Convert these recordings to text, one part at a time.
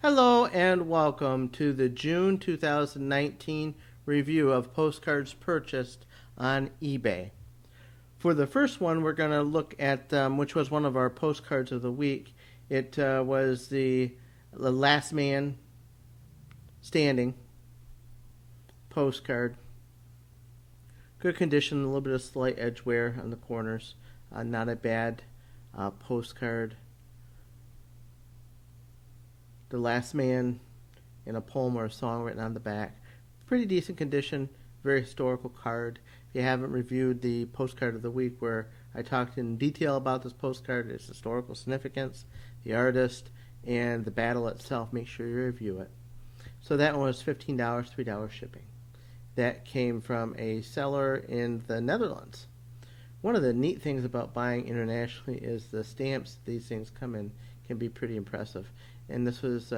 Hello and welcome to the June 2019 review of postcards purchased on eBay. For the first one, we're going to look at which was one of our postcards of the week. It was the Last Man Standing postcard. Good condition, a little bit of slight edge wear on the corners. Not a bad postcard. The Last Man in a poem or a song written on the back. Pretty decent condition, very historical card. If you haven't reviewed the postcard of the week where I talked in detail about this postcard, its historical significance, the artist, and the battle itself, make sure you review it. So that one was $15, $3 shipping. That came from a seller in the Netherlands. One of the neat things about buying internationally is the stamps these things come in can be pretty impressive. And this was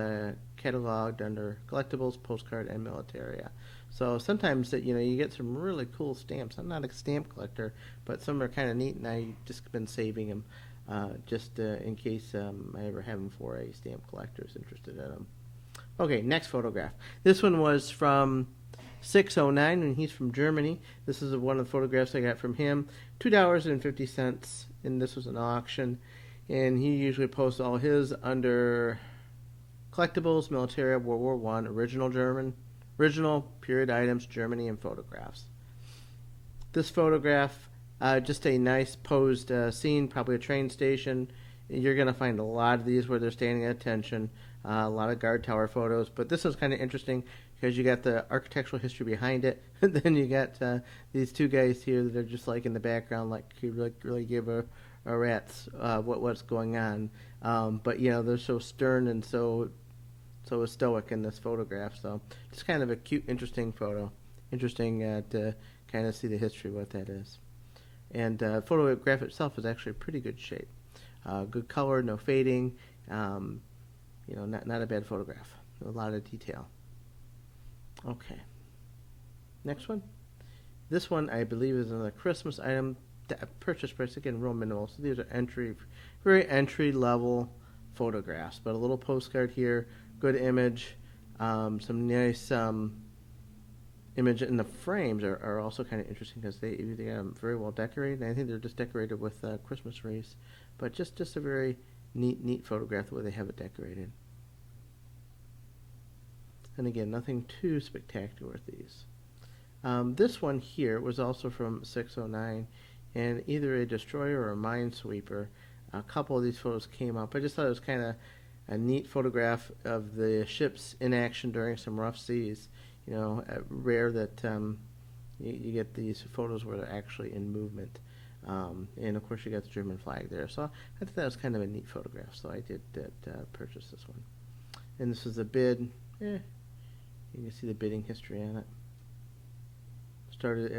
cataloged under collectibles, postcard, and militaria. So sometimes that you get some really cool stamps. I'm not a stamp collector, but some are kind of neat, and I've just been saving them just in case I ever have them for a stamp collector who's interested in them. Okay, next photograph. This one was from 609, and he's from Germany. This is one of the photographs I got from him. $2.50, and this was an auction. And he usually posts all his under collectibles, militaria, World War One, original period items, Germany, and photographs. This photograph, just a nice posed scene, probably a train station. You're going to find a lot of these where they're standing at attention, a lot of guard tower photos. But this is kind of interesting because you got the architectural history behind it. And then you got these two guys here that are just like in the background, like you really give a rat's what's going on. But they're so stern and so stoic in this photograph. So just kind of a cute, interesting photo. Interesting to kind of see the history of what that is. And the photograph itself is actually pretty good shape. Good color, no fading. Not a bad photograph. A lot of detail. Okay. Next one. This one I believe is another Christmas item. Purchase price again real minimal. So these are very entry level photographs. But a little postcard here. Good image. Some nice image, and the frames are also kind of interesting because they are very well decorated. And I think they're just decorated with Christmas wreaths, but just a very neat photograph the way they have it decorated. And again, nothing too spectacular with these. This one here was also from 609, and either a destroyer or a minesweeper. A couple of these photos came up. I just thought it was kind of a neat photograph of the ships in action during some rough seas. Rare that you get these photos where they're actually in movement. And of course you got the German flag there. So I thought that was kind of a neat photograph. So I did purchase this one. And this was a bid. You can see the bidding history on it.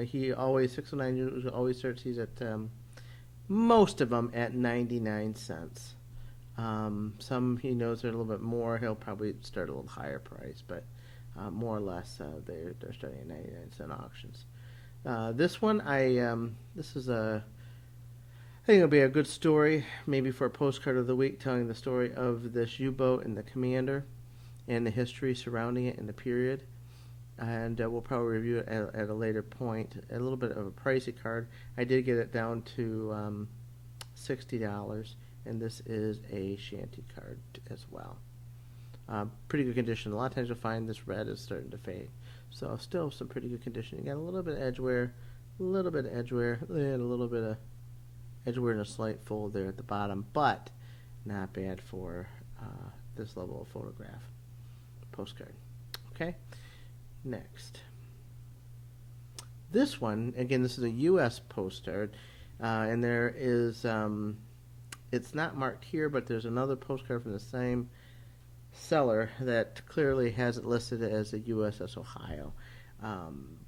He always 609 always starts these at most of them at 99 cents. Some he knows are a little bit more. He'll probably start a little higher price, but more or less they're starting at 99-cent auctions. This one this is I think it'll be a good story, maybe for a postcard of the week, telling the story of this U-boat and the commander, and the history surrounding it and the period. And we'll probably review it at a later point. A little bit of a pricey card. I did get it down to $60, and this is a shanty card as well. Pretty good condition. A lot of times you'll find this red is starting to fade. So still some pretty good condition. You got a little bit of edge wear, and a little bit of edge wear and a slight fold there at the bottom, but not bad for this level of photograph. Postcard. Okay, next. This one, again, this is a U.S. postcard, and there is, it's not marked here, but there's another postcard from the same seller that clearly has it listed as a USS Ohio,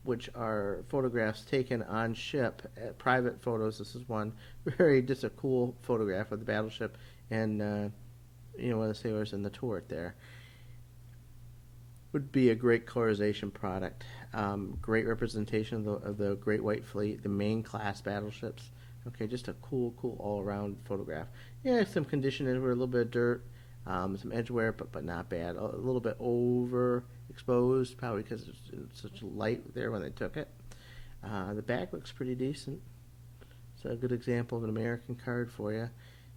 which are photographs taken on ship, private photos. This is one, just a cool photograph of the battleship and, one of the sailors in the turret there. Would be a great colorization product. Great representation of the Great White Fleet, the main class battleships. Okay, just a cool all-around photograph. Yeah, some condition in it, a little bit of dirt, Some edge wear, but not bad. A little bit overexposed, probably because it's such light there when they took it. The back looks pretty decent. So a good example of an American card for you.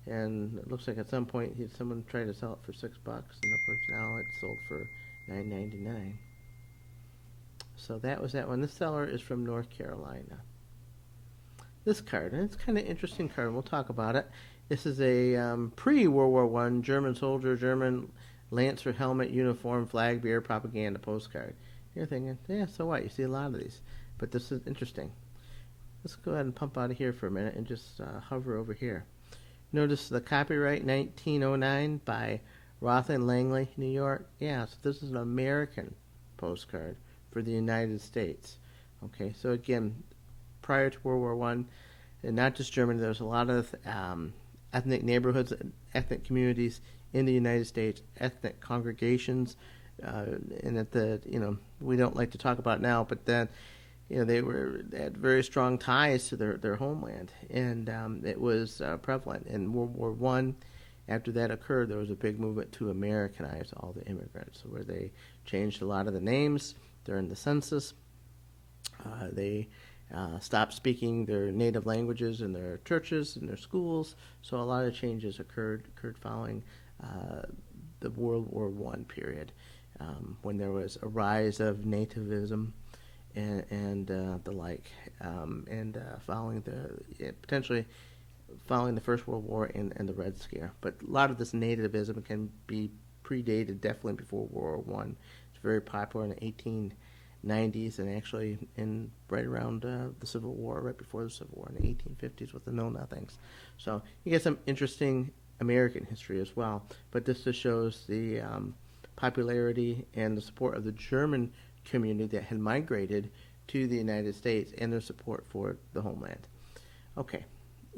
And it looks like at some point someone tried to sell it for $6, and of course now it's sold for $9.99. So that was that one. This seller is from North Carolina. This card, and it's kind of interesting card, and we'll talk about it. This is a pre-World War I German soldier, German Lancer helmet, uniform, flag bearer, propaganda postcard. You're thinking, yeah, so what? You see a lot of these. But this is interesting. Let's go ahead and pump out of here for a minute and just hover over here. Notice the copyright 1909 by Roth and Langley, New York. Yeah, so this is an American postcard for the United States. Okay, so again, prior to World War I, and not just Germany, there was a lot of ethnic neighborhoods, ethnic communities in the United States, ethnic congregations, and that we don't like to talk about now, but then they had very strong ties to their homeland, and it was prevalent in World War I. After that occurred, there was a big movement to Americanize all the immigrants, where they changed a lot of the names during the census. They stopped speaking their native languages in their churches and their schools. So a lot of changes occurred following the World War I period, when there was a rise of nativism and the like, and potentially following the First World War and the Red Scare. But a lot of this nativism can be predated definitely before World War I. It's very popular in the 1890s and actually right around the Civil War, right before the Civil War in the 1850s with the Know-Nothings. So you get some interesting American history as well. But this just shows the popularity and the support of the German community that had migrated to the United States and their support for the homeland. Okay,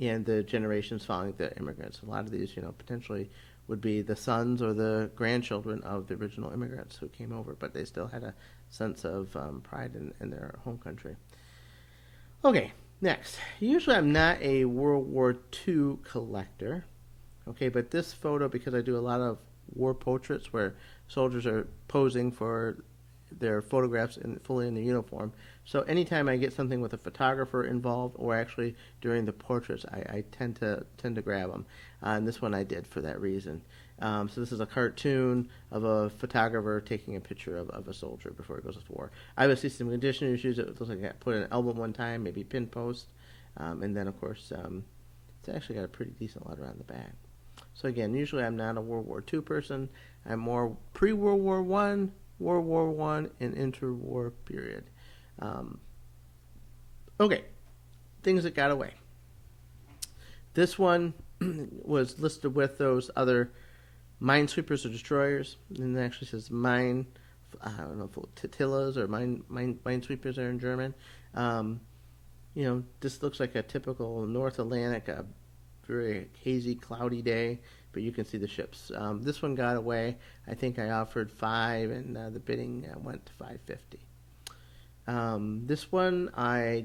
and the generations following the immigrants. A lot of these, potentially would be the sons or the grandchildren of the original immigrants who came over, but they still had a sense of pride in their home country. Okay, next. Usually I'm not a World War II collector, okay, but this photo, because I do a lot of war portraits where soldiers are posing for their photographs fully in the uniform. So anytime I get something with a photographer involved, or actually during the portraits, I tend to grab them. And this one I did for that reason. So this is a cartoon of a photographer taking a picture of a soldier before he goes to war. Obviously some condition issues. It looks like I put in an album one time, maybe pin post. And then of course, it's actually got a pretty decent letter on the back. So again, usually I'm not a World War II person. I'm more pre-World War I, World War I, and interwar period. Okay, things that got away. This one was listed with those other minesweepers or destroyers, and it actually says mine. I don't know if Titillas or minesweepers are in German. This looks like a typical North Atlantic, a very hazy, cloudy day, but you can see the ships. This one got away. I think I offered $5, and the bidding went to $5.50. This one I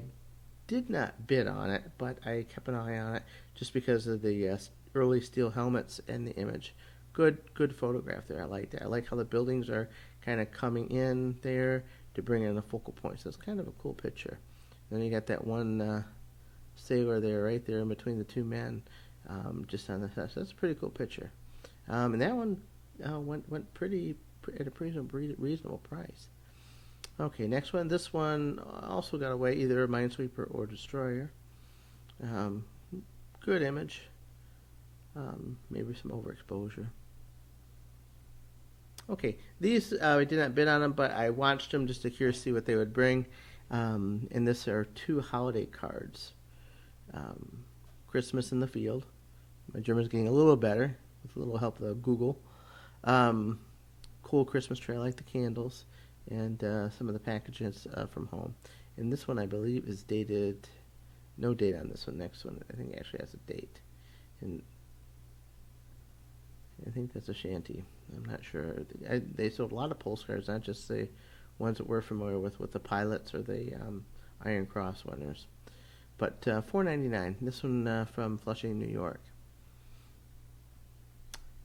did not bid on it, but I kept an eye on it just because of the early steel helmets and the image. Good photograph there. I like that. I like how the buildings are kind of coming in there to bring in a focal point. So it's kind of a cool picture. Then you got that one sailor there, right there in between the two men, just on the side. So that's a pretty cool picture. And that one went pretty at a reasonable price. Okay, next one. This one also got away, either a minesweeper or destroyer. Good image. Maybe some overexposure. Okay, these I did not bid on them, but I watched them just to curious see what they would bring. And this are 2 holiday cards. Christmas in the Field. My German's getting a little better with a little help of Google. Cool Christmas tree. I like the candles and some of the packages from home. And this one I believe is dated. No date on this one. Next one I think actually has a date. And I think that's a shanty. I'm not sure. They sold a lot of postcards, not just the ones that we're familiar with the pilots or the Iron Cross winners. But $4.99. This one from Flushing, New York.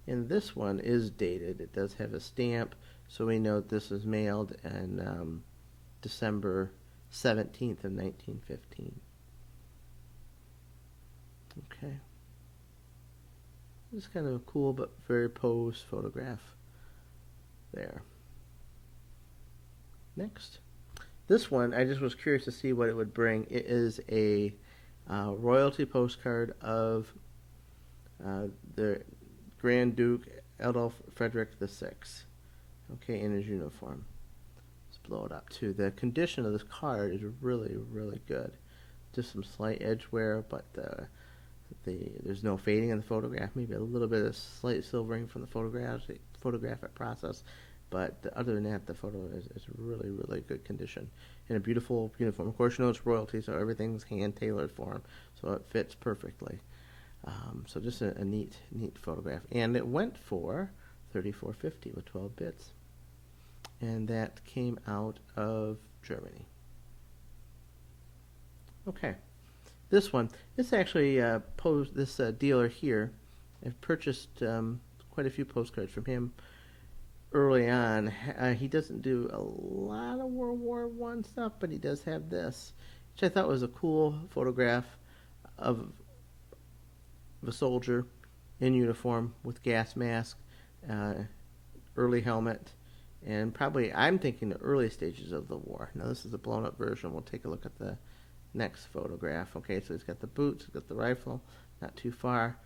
And this one is dated. It does have a stamp, so we know this was mailed on December 17th of 1915. Okay. This is kind of a cool but very posed photograph there. Next. This one, I just was curious to see what it would bring. It is a royalty postcard of the Grand Duke Adolf Frederick VI, okay, in his uniform. Let's blow it up too. The condition of this card is really, really good. Just some slight edge wear, but there's no fading in the photograph. Maybe a little bit of slight silvering from the photographic process, but other than that, the photo is really, really good condition. In a beautiful uniform. Of course, you know it's royalty, so everything's hand-tailored for him, so it fits perfectly. So just a neat photograph. And it went for $34.50 with 12 bits. And that came out of Germany. Okay. This one, this actually this dealer here, I've purchased quite a few postcards from him early on. He doesn't do a lot of World War I stuff, but he does have this, which I thought was a cool photograph of a soldier in uniform with gas mask, early helmet, and probably, I'm thinking, the early stages of the war. Now this is a blown up version. We'll take a look at the next photograph. Okay, so he's got the boots, he's got the rifle, not too far.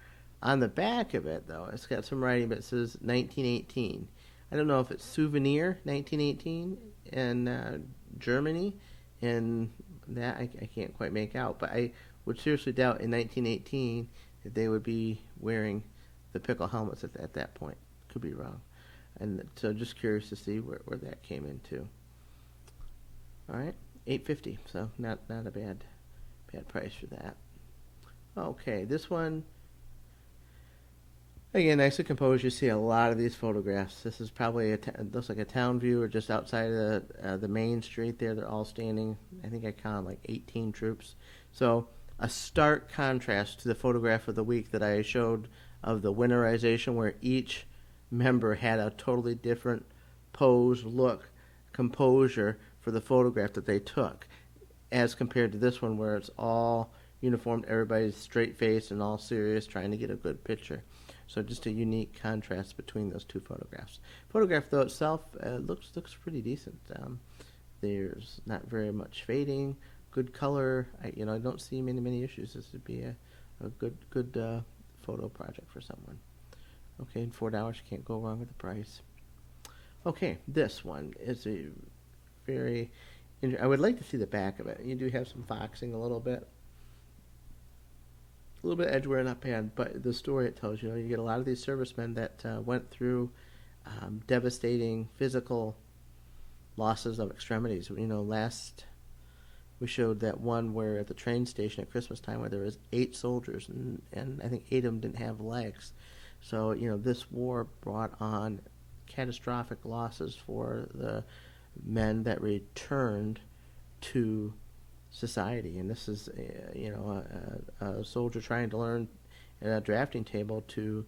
On the back of it, though, it's got some writing, but it says 1918. I don't know if it's souvenir 1918 in Germany, and that I can't quite make out. But I would seriously doubt in 1918 that they would be wearing the pickle helmets at that point. Could be wrong. And so just curious to see where that came into. All right, $8.50. So not a bad price for that. Okay, this one. Again, nicely composed. You see a lot of these photographs. This is probably looks like a town view, or just outside of the main street there. They're all standing. I think I counted like 18 troops. So a stark contrast to the photograph of the week that I showed of the winterization, where each member had a totally different pose, look, composure for the photograph that they took, as compared to this one where it's all uniformed, everybody's straight faced and all serious, trying to get a good picture. So just a unique contrast between those two photographs. Photograph, though, itself looks pretty decent. There's not very much fading, good color. I don't see many issues. This would be a good photo project for someone. Okay, and $4, you can't go wrong with the price. Okay, this one is a very. I would like to see the back of it. You do have some foxing a little bit edge wear, not bad, but the story it tells you get a lot of these servicemen that went through devastating physical losses of extremities. Last we showed that one where at the train station at Christmas time where there was 8 soldiers and I think 8 of them didn't have legs. So this war brought on catastrophic losses for the men that returned to society, and this is a soldier trying to learn at a drafting table to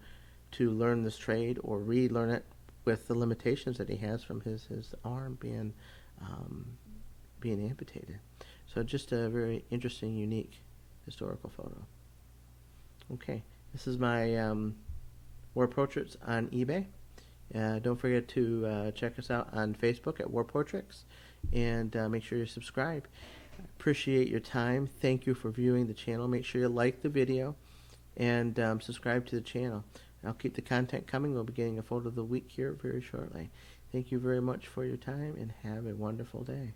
learn this trade or relearn it with the limitations that he has from his arm being amputated. So just a very interesting, unique historical photo. Okay, this is my War Portraits on eBay. Don't forget to check us out on Facebook at War Portraits, and make sure you subscribe. Appreciate your time. Thank you for viewing the channel. Make sure you like the video and subscribe to the channel. I'll keep the content coming. We'll be getting a photo of the week here very shortly. Thank you very much for your time, and have a wonderful day.